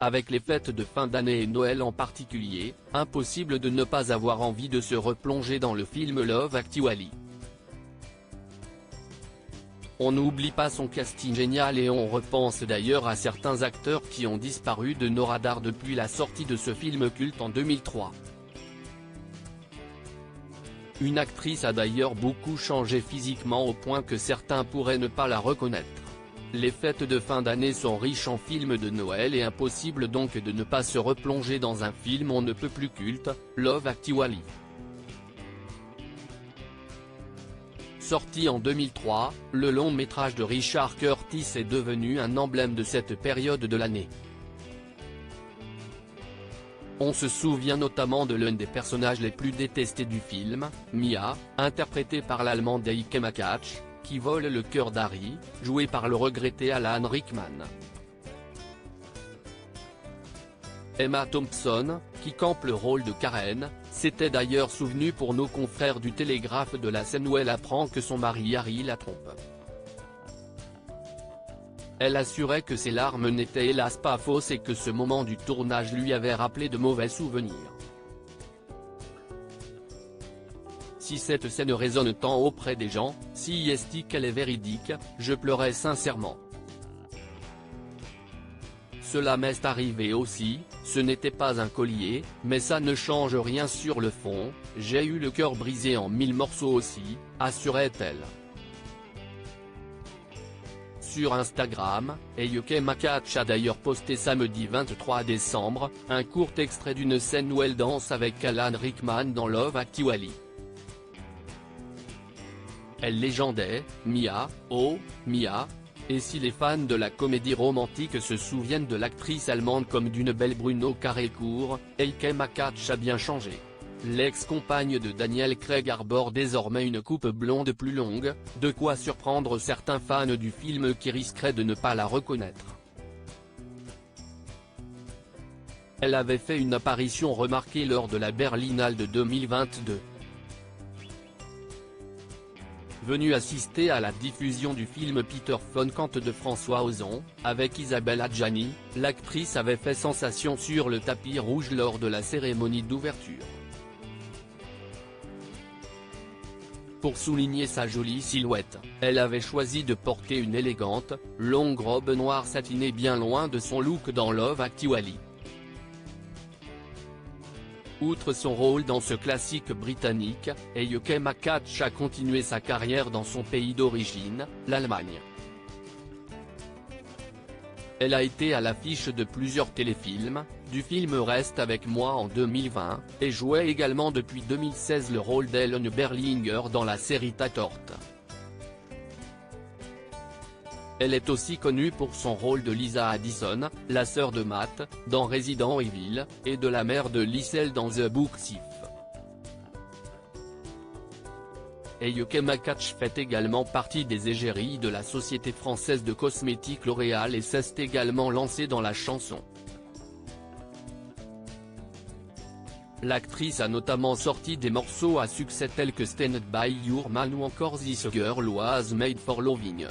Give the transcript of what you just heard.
Avec les fêtes de fin d'année et Noël en particulier, impossible de ne pas avoir envie de se replonger dans le film Love Actually. On n'oublie pas son casting génial et on repense d'ailleurs à certains acteurs qui ont disparu de nos radars depuis la sortie de ce film culte en 2003. Une actrice a d'ailleurs beaucoup changé physiquement au point que certains pourraient ne pas la reconnaître. Les fêtes de fin d'année sont riches en films de Noël et impossible donc de ne pas se replonger dans un film on ne peut plus culte, Love Actually. Sorti en 2003, le long métrage de Richard Curtis est devenu un emblème de cette période de l'année. On se souvient notamment de l'un des personnages les plus détestés du film, Mia, interprétée par l'allemande Heike Makatsch, qui vole le cœur d'Harry, joué par le regretté Alan Rickman. Emma Thompson, qui campe le rôle de Karen, s'était d'ailleurs souvenue pour nos confrères du Télégraphe de la scène où elle apprend que son mari Harry la trompe. Elle assurait que ses larmes n'étaient hélas pas fausses et que ce moment du tournage lui avait rappelé de mauvais souvenirs. Si cette scène résonne tant auprès des gens, si est qu'elle est véridique, je pleurais sincèrement. Cela m'est arrivé aussi, ce n'était pas un collier, mais ça ne change rien sur le fond, j'ai eu le cœur brisé en 1000 morceaux aussi, assurait-elle. Sur Instagram, Heike Makatsch a d'ailleurs posté samedi 23 décembre, un court extrait d'une scène où elle danse avec Alan Rickman dans Love Actually. Elle légendait, Mia, oh, Mia. Et si les fans de la comédie romantique se souviennent de l'actrice allemande comme d'une belle brune au carré court, Heike Makatsch a bien changé. L'ex-compagne de Daniel Craig arbore désormais une coupe blonde plus longue, de quoi surprendre certains fans du film qui risqueraient de ne pas la reconnaître. Elle avait fait une apparition remarquée lors de la Berlinale de 2022. Venue assister à la diffusion du film Peter von Kant de François Ozon, avec Isabelle Adjani, l'actrice avait fait sensation sur le tapis rouge lors de la cérémonie d'ouverture. Pour souligner sa jolie silhouette, elle avait choisi de porter une élégante, longue robe noire satinée bien loin de son look dans Love Actually. Outre son rôle dans ce classique britannique, Heike Makatsch a continué sa carrière dans son pays d'origine, l'Allemagne. Elle a été à l'affiche de plusieurs téléfilms, du film Reste avec moi en 2020, et jouait également depuis 2016 le rôle d'Ellen Berlinger dans la série Tatort. Elle est aussi connue pour son rôle de Lisa Addison, la sœur de Matt, dans Resident Evil, et de la mère de Lyselle dans The Book Thief. Heike Makatsch fait également partie des égéries de la société française de cosmétiques L'Oréal et s'est également lancée dans la chanson. L'actrice a notamment sorti des morceaux à succès tels que Stand By Your Man ou encore This Girl Was Made for Loving.